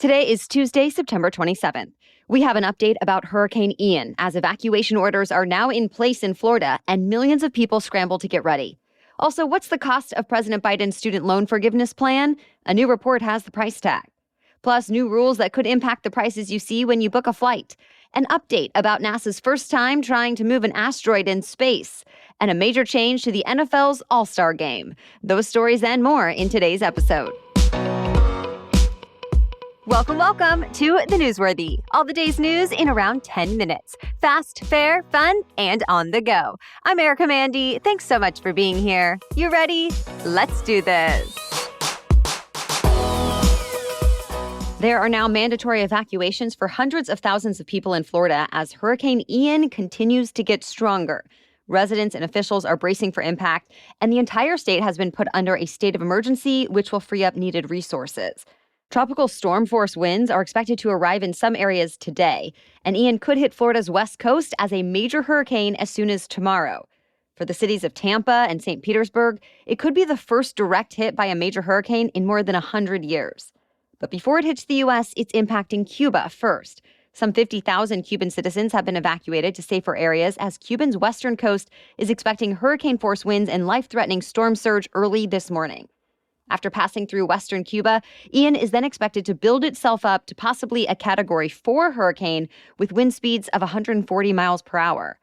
Today is Tuesday, September 27th. We have an update about Hurricane Ian as evacuation orders are now in place in Florida and millions of people scramble to get ready. Also, what's the cost of President Biden's student loan forgiveness plan? A new report has the price tag. Plus, new rules that could impact the prices you see when you book a flight. An update about NASA's first time trying to move an asteroid in space. And a major change to the NFL's All-Star Game. Those stories and more in today's episode. Welcome to The Newsworthy. All the day's news in around 10 minutes. Fast, fair, fun, and on the go. I'm Erica Mandy. Thanks so much for being here. You ready? Let's do this. There are now mandatory evacuations for hundreds of thousands of people in Florida as Hurricane Ian continues to get stronger. Residents and officials are bracing for impact, and the entire state has been put under a state of emergency, which will free up needed resources. Tropical storm force winds are expected to arrive in some areas today, and Ian could hit Florida's west coast as a major hurricane as soon as tomorrow. For the cities of Tampa and St. Petersburg, it could be the first direct hit by a major hurricane in more than 100 years. But before it hits the U.S., it's impacting Cuba first. Some 50,000 Cuban citizens have been evacuated to safer areas as Cuba's western coast is expecting hurricane-force winds and life-threatening storm surge early this morning. After passing through western Cuba, Ian is then expected to build itself up to possibly a Category 4 hurricane with wind speeds of 140 miles per hour.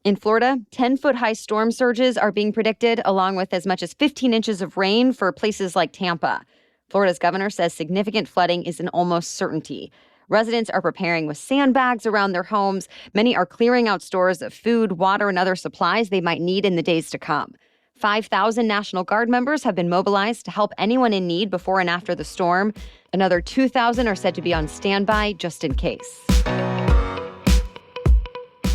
In Florida, 10-foot-high storm surges are being predicted, along with as much as 15 inches of rain for places like Tampa. Florida's governor says significant flooding is an almost certainty. Residents are preparing with sandbags around their homes. Many are clearing out stores of food, water, and other supplies they might need in the days to come. 5,000 National Guard members have been mobilized to help anyone in need before and after the storm. Another 2,000 are said to be on standby just in case.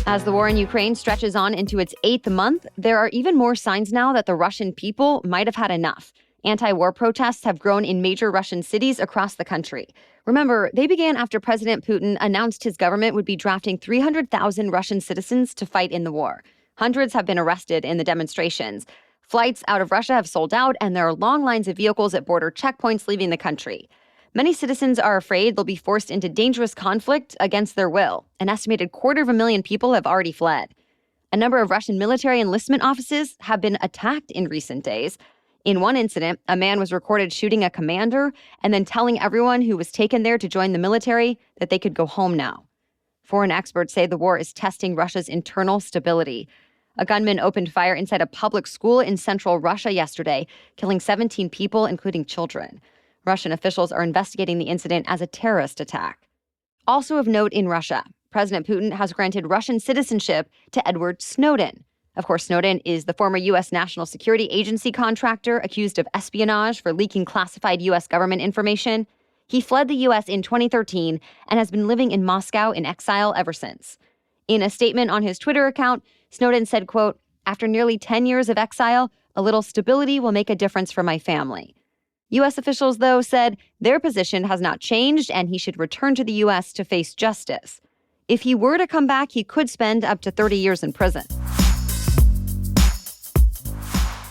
As the war in Ukraine stretches on into its 8th month, there are even more signs now that the Russian people might have had enough. Anti-war protests have grown in major Russian cities across the country. Remember, they began after President Putin announced his government would be drafting 300,000 Russian citizens to fight in the war. Hundreds have been arrested in the demonstrations. Flights out of Russia have sold out, and there are long lines of vehicles at border checkpoints leaving the country. Many citizens are afraid they'll be forced into dangerous conflict against their will. An estimated 250,000 people have already fled. A number of Russian military enlistment offices have been attacked in recent days. In one incident, a man was recorded shooting a commander and then telling everyone who was taken there to join the military that they could go home now. Foreign experts say the war is testing Russia's internal stability. A gunman opened fire inside a public school in central Russia yesterday, killing 17 people, including children. Russian officials are investigating the incident as a terrorist attack. Also of note in Russia, President Putin has granted Russian citizenship to Edward Snowden. Of course, Snowden is the former U.S. National Security Agency contractor accused of espionage for leaking classified U.S. government information. He fled the U.S. in 2013 and has been living in Moscow in exile ever since. In a statement on his Twitter account, Snowden said, quote, "After nearly 10 years of exile, a little stability will make a difference for my family." U.S. officials, though, said their position has not changed and he should return to the U.S. to face justice. If he were to come back, he could spend up to 30 years in prison.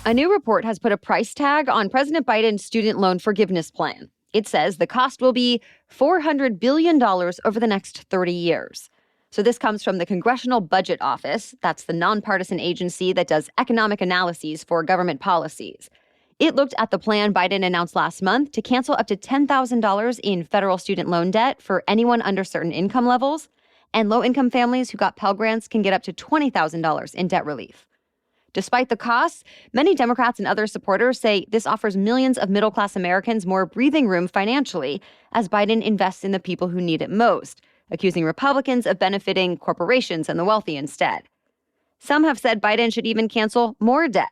A new report has put a price tag on President Biden's student loan forgiveness plan. It says the cost will be $400 billion over the next 30 years. So this comes from the Congressional Budget Office. That's the nonpartisan agency that does economic analyses for government policies. It looked at the plan Biden announced last month to cancel up to $10,000 in federal student loan debt for anyone under certain income levels, and low-income families who got Pell Grants can get up to $20,000 in debt relief. Despite the costs, many Democrats and other supporters say this offers millions of middle-class Americans more breathing room financially as Biden invests in the people who need it most, accusing Republicans of benefiting corporations and the wealthy instead. Some have said Biden should even cancel more debt.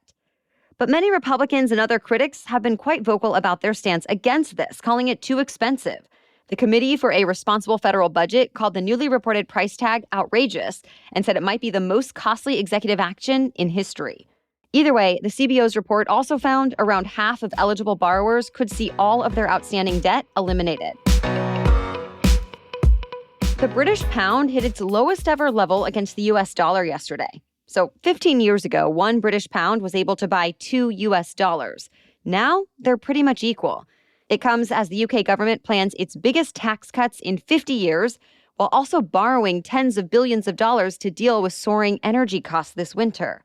But many Republicans and other critics have been quite vocal about their stance against this, calling it too expensive. The Committee for a Responsible Federal Budget called the newly reported price tag outrageous and said it might be the most costly executive action in history. Either way, the CBO's report also found around half of eligible borrowers could see all of their outstanding debt eliminated. The British pound hit its lowest ever level against the U.S. dollar yesterday. So 15 years ago, one British pound was able to buy $2. Now they're pretty much equal. It comes as the UK government plans its biggest tax cuts in 50 years, while also borrowing tens of billions of dollars to deal with soaring energy costs this winter.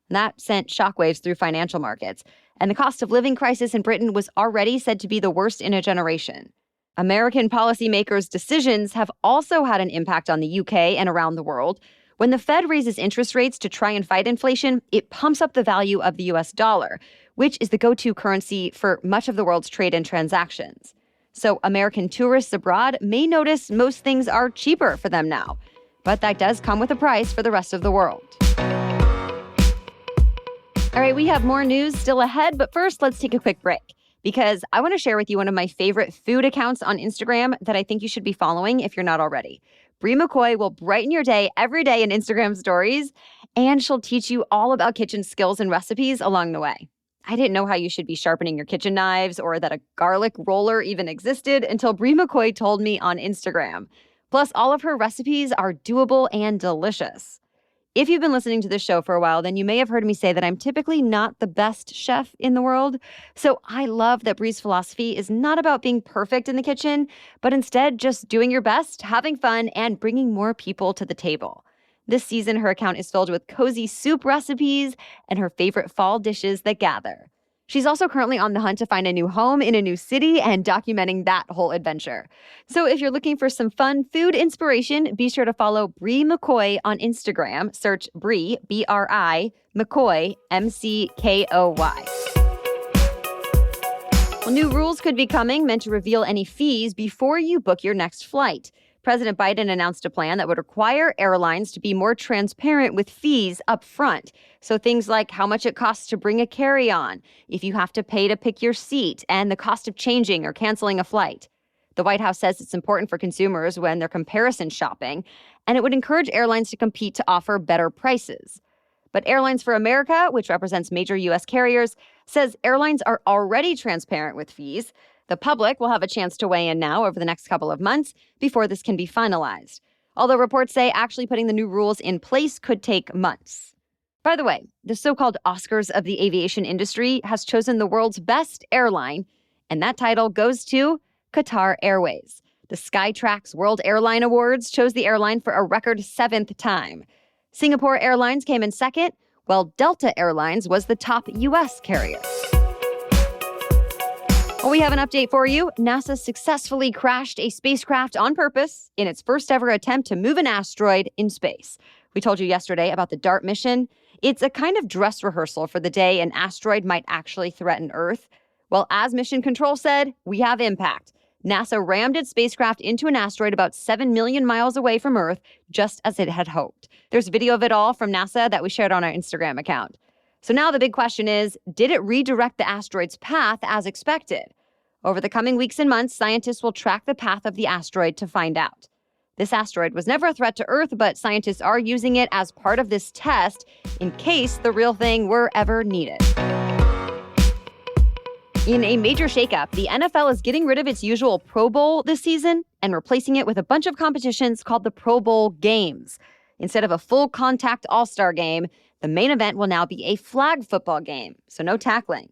That sent shockwaves through financial markets, and the cost of living crisis in Britain was already said to be the worst in a generation. American policymakers' decisions have also had an impact on the UK and around the world. When the Fed raises interest rates to try and fight inflation, it pumps up the value of the US dollar, which is the go-to currency for much of the world's trade and transactions. So American tourists abroad may notice most things are cheaper for them now. But that does come with a price for the rest of the world. All right, we have more news still ahead, but first, let's take a quick break because I want to share with you one of my favorite food accounts on Instagram that I think you should be following if you're not already. Brie McCoy will brighten your day every day in Instagram stories, and she'll teach you all about kitchen skills and recipes along the way. I didn't know how you should be sharpening your kitchen knives or that a garlic roller even existed until Brie McCoy told me on Instagram. Plus, all of her recipes are doable and delicious. If you've been listening to this show for a while, then you may have heard me say that I'm typically not the best chef in the world. So I love that Brie's philosophy is not about being perfect in the kitchen, but instead just doing your best, having fun, and bringing more people to the table. This season, her account is filled with cozy soup recipes and her favorite fall dishes that gather. She's also currently on the hunt to find a new home in a new city and documenting that whole adventure. So if you're looking for some fun food inspiration, be sure to follow Brie McCoy on Instagram. Search Brie, B-R-I, McCoy, M-C-K-O-Y. Well, new rules could be coming meant to reveal any fees before you book your next flight. President Biden announced a plan that would require airlines to be more transparent with fees up front. So things like how much it costs to bring a carry-on, if you have to pay to pick your seat, and the cost of changing or canceling a flight. The White House says it's important for consumers when they're comparison shopping, and it would encourage airlines to compete to offer better prices. But Airlines for America, which represents major U.S. carriers, says airlines are already transparent with fees. The public will have a chance to weigh in now over the next couple of months before this can be finalized. Although reports say actually putting the new rules in place could take months. By the way, the so-called Oscars of the aviation industry has chosen the world's best airline, and that title goes to Qatar Airways. The Skytrax World Airline Awards chose the airline for a record 7th time. Singapore Airlines came in second, while Delta Airlines was the top U.S. carrier. Well, we have an update for you. NASA successfully crashed a spacecraft on purpose in its first ever attempt to move an asteroid in space. We told you yesterday about the DART mission. It's a kind of dress rehearsal for the day an asteroid might actually threaten Earth. Well, as Mission Control said, we have impact. NASA rammed its spacecraft into an asteroid about 7 million miles away from Earth, just as it had hoped. There's video of it all from NASA that we shared on our Instagram account. So now the big question is, did it redirect the asteroid's path as expected? Over the coming weeks and months, scientists will track the path of the asteroid to find out. This asteroid was never a threat to Earth, but scientists are using it as part of this test in case the real thing were ever needed. In a major shakeup, the NFL is getting rid of its usual Pro Bowl this season and replacing it with a bunch of competitions called the Pro Bowl Games. Instead of a full contact all-star game, the main event will now be a flag football game, so no tackling.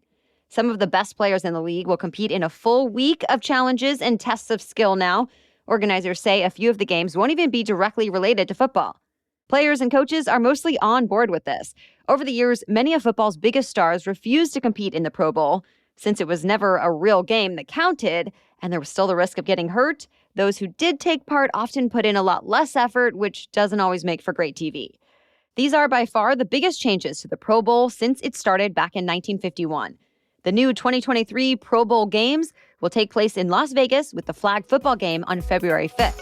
Some of the best players in the league will compete in a full week of challenges and tests of skill now. Organizers say a few of the games won't even be directly related to football. Players and coaches are mostly on board with this. Over the years, many of football's biggest stars refused to compete in the Pro Bowl. Since it was never a real game that counted, and there was still the risk of getting hurt, those who did take part often put in a lot less effort, which doesn't always make for great TV. These are by far the biggest changes to the Pro Bowl since it started back in 1951. The new 2023 Pro Bowl games will take place in Las Vegas with the flag football game on February 5th.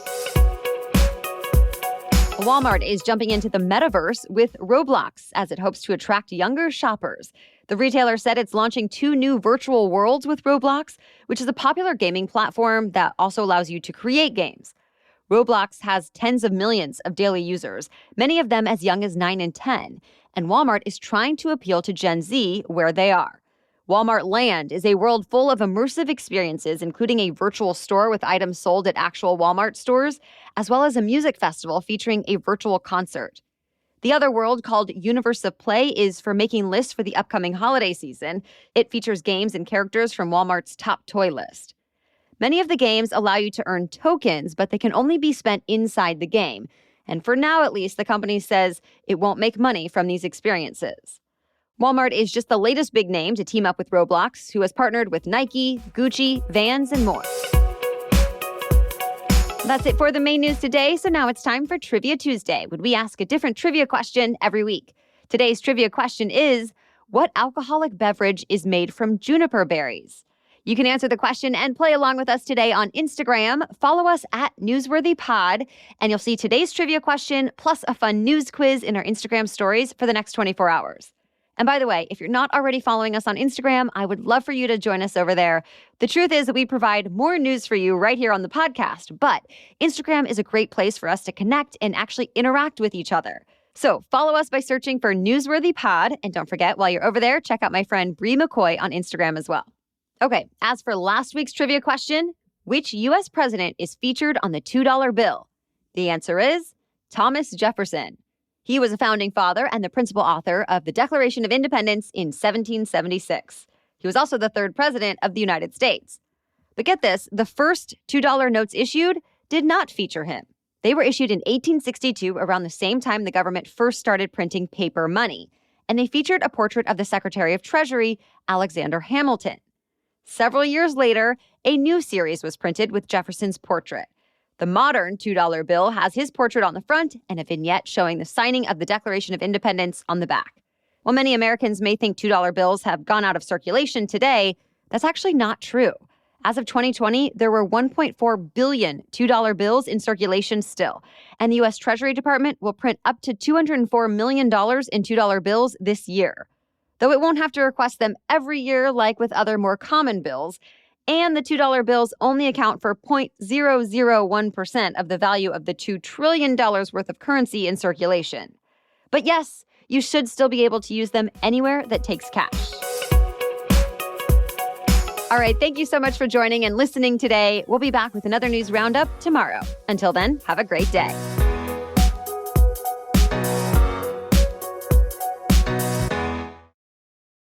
Walmart is jumping into the metaverse with Roblox as it hopes to attract younger shoppers. The retailer said it's launching 2 new virtual worlds with Roblox, which is a popular gaming platform that also allows you to create games. Roblox has tens of millions of daily users, many of them as young as 9 and 10, and Walmart is trying to appeal to Gen Z where they are. Walmart Land is a world full of immersive experiences, including a virtual store with items sold at actual Walmart stores, as well as a music festival featuring a virtual concert. The other world, called Universe of Play, is for making lists for the upcoming holiday season. It features games and characters from Walmart's top toy list. Many of the games allow you to earn tokens, but they can only be spent inside the game. And for now, at least, the company says it won't make money from these experiences. Walmart is just the latest big name to team up with Roblox, who has partnered with Nike, Gucci, Vans, and more. That's it for the main news today, so now it's time for Trivia Tuesday, when we ask a different trivia question every week. Today's trivia question is, what alcoholic beverage is made from juniper berries? You can answer the question and play along with us today on Instagram. Follow us at NewsworthyPod, and you'll see today's trivia question plus a fun news quiz in our Instagram stories for the next 24 hours. And by the way, if you're not already following us on Instagram, I would love for you to join us over there. The truth is that we provide more news for you right here on the podcast, but Instagram is a great place for us to connect and actually interact with each other. So follow us by searching for Newsworthy Pod, and don't forget, while you're over there, check out my friend Bree McCoy on Instagram as well. Okay, as for last week's trivia question, which U.S. president is featured on the $2 bill? The answer is Thomas Jefferson. He was a founding father and the principal author of the Declaration of Independence in 1776. He was also the third president of the United States. But get this, the first $2 notes issued did not feature him. They were issued in 1862, around the same time the government first started printing paper money, and they featured a portrait of the Secretary of Treasury, Alexander Hamilton. Several years later, a new series was printed with Jefferson's portrait. The modern $2 bill has his portrait on the front and a vignette showing the signing of the Declaration of Independence on the back. While many Americans may think $2 bills have gone out of circulation today, that's actually not true. As of 2020, there were 1.4 billion $2 bills in circulation still, and the U.S. Treasury Department will print up to $204 million in $2 bills this year. Though it won't have to request them every year like with other more common bills, and the $2 bills only account for 0.001% of the value of the $2 trillion worth of currency in circulation. But yes, you should still be able to use them anywhere that takes cash. All right, thank you so much for joining and listening today. We'll be back with another news roundup tomorrow. Until then, have a great day.